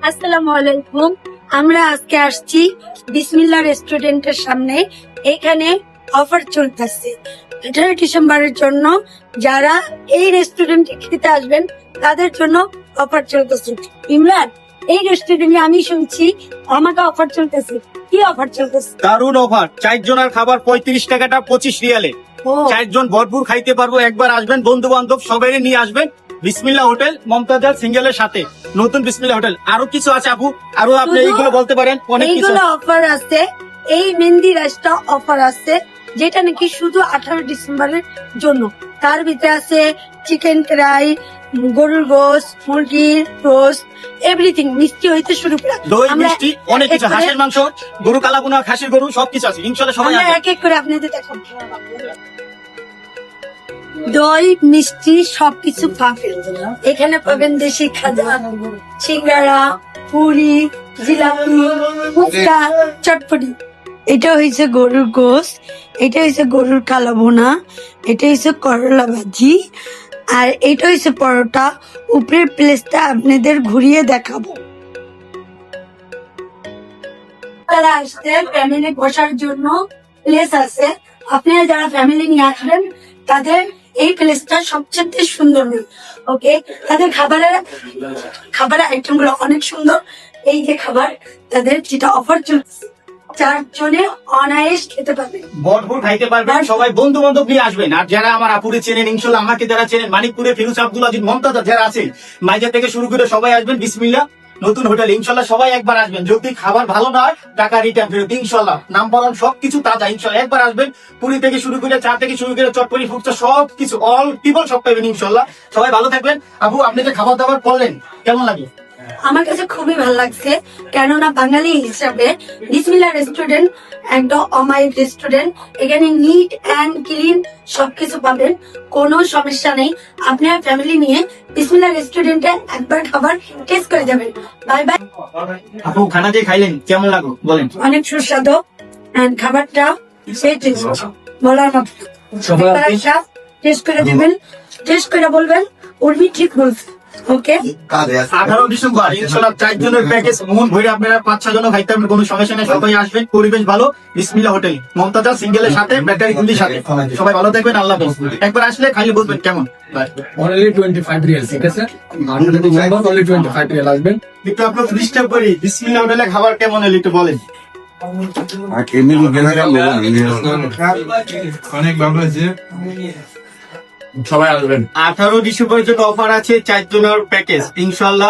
আসসালামু আলাইকুম। আমরা আজকে আসছি বিসমিল্লাহ রেস্টুরেন্টের সামনে। এখানে অফার চলতেছে 18 ডিসেম্বরের জন্য। যারা এই রেস্টুরেন্টে খেতে আসবেন তাদের জন্য অফার চলতেছে। ইমরান, এই রেস্টুরেন্টে আমি শুনছি আমাকে অফার চলতেছে। কি অফার চলতেছে? দারুণ অফার। 4 জনের খাবার 35 টাকাটা 25 রিয়ালে। ও 4 জন ভরপুর খাইতে পারবো। একবার আসবেন, বন্ধু বান্ধব সবাই নিয়ে আসবেন। বিসমিল্লাহ হোটেল, মমতাজ সিঙ্গেলের সাথে নতুন বিসমিল্লাহ হোটেল। আরো কিছু আছে আপু, আরো আপনি শুধু এইগুলো বলতে পারেন। অনেক কিছু এইগুলো অফার আছে। এই মেহেন্দি রাইসটা অফার আছে, যেটা নাকি শুধু 18 ডিসেম্বরের জন্য। তার ভিতরে আছে চিকেন ফ্রাই, গরুর গোশত, মুরগির রোস্ট, এভরিথিং, মিষ্টি হইতে শুরু করে দই আমরা মিষ্টি অনেক কিছু, এক এক হাঁসের মাংস, গরু কালাবুনা, খাসির গরু সবকিছু আছে। ইনশাআল্লাহ সবাই আমরা আসবেন। এক এক করে আপনাদের দেখাবো। দই মিষ্টি সবকিছু পাবেন এখানে। পাবেন দেশি খাজা, সিঙ্গারা, পুরি, জিলাপি, ফুচকা, চটপটি। এটা হয়েছে গরুর গোশত, এটা হয়েছে গরুর কালাভুনা, এটা হয়েছে করলা ভাজি, আর এটা হয়েছে পরোটা। উপরের প্লেসটা আপনাদের ঘুরিয়ে দেখাবো। তারা আসতে ফ্যামিলি বসার জন্য প্লেস আছে। আপনারা যারা ফ্যামিলি নিয়ে আসবেন তাদের এই প্লেসটা সবচেয়ে সুন্দর। ওকে, তাদের খাবারের আইটেম গুলো অনেক সুন্দর। এই যে খাবার তাদের যেটা অফার চলছে, 4 জনে অনায়াস খেতে পারবে, ভরপুর খাইতে পারবেন। সবাই বন্ধু বান্ধব নিয়ে আসবেন। আর যারা আমার আপুরে চেনেন, ইনশাআল্লাহ আমাকে যারা চেনেন, মানিকপুরে ফিরোজ আব্দুল আজিজ, মমতাজ যারা আছেন, মাইজা থেকে শুরু করে সবাই আসবেন বিসমিল্লাহ নতুন হোটেল। ইনশাআল্লাহ সবাই একবার আসবেন। যদি খাবার ভালো না হয় টাকা রিটার্ন ফেরত। ইনশাআল্লাহ নাম বলান সবকিছু তাজা। ইনশাআল্লাহ একবার আসবেন। পুরি থেকে শুরু করে, চা থেকে শুরু করে, চটপটি, ফুচকা সবকিছু অল পিপল সব পাবেন। ইনশাআল্লাহ সবাই ভালো থাকবেন। আপু, আপনি যে খাবার দাবার করলেন কেমন লাগে? আমার কাছে খুবই ভালো লাগছে, কেননা বাঙালি হিসাবে বিসমিল্লাহ রেস্টুরেন্ট একদম অমায়িক রেস্টুরেন্ট। এখানে নিট অ্যান্ড ক্লিন সবকিছু পাবেন, কোনো সমস্যা নেই। আপনার ফ্যামিলি নিয়ে বিসমিল্লাহ রেস্টুরেন্টে একবার খাবার টেস্ট করে যাবেন। Bye bye. আপু, খানা যে খাইলেন কেমন লাগলো বলেন? অনেক সুস্বাদু and খাবারটা সেই টেস্ট বলার মতো। টেস্ট করে দিবেন, টেস্ট করে বলবেন উর্মি ঠিক বলছে। ওকে, 18 ডিসেম্বর ইনশাআল্লাহ 4 জনের প্যাকেজ মন ভরে আপনারা 5-6 জন খাইতে পারবেন। কোনো সমস্যা নেই, সবাই আসবেন। পরিবেশ ভালো, বিসমিল্লাহ হোটেল, মমতাজ সিঙ্গেলের সাথে, ব্যাটারি গুলির সাথে। সবাই ভালো থাকবেন, আল্লাহ হাফেজ। একবার আসলে খালি বলবেন কেমন। only 25 real, ঠিক আছে? only 25 real আসবেন। একটু আপনার ডিস্টার্ব করি, বিসমিল্লাহ হোটেলে খাবার কেমন হলো একটু বলেন। অনেক ভালো আছে, সবাই আসবেন। 18 ডিসেম্বরের জন্য অফার আছে 4 জনের প্যাকেজ ইনশাআল্লাহ।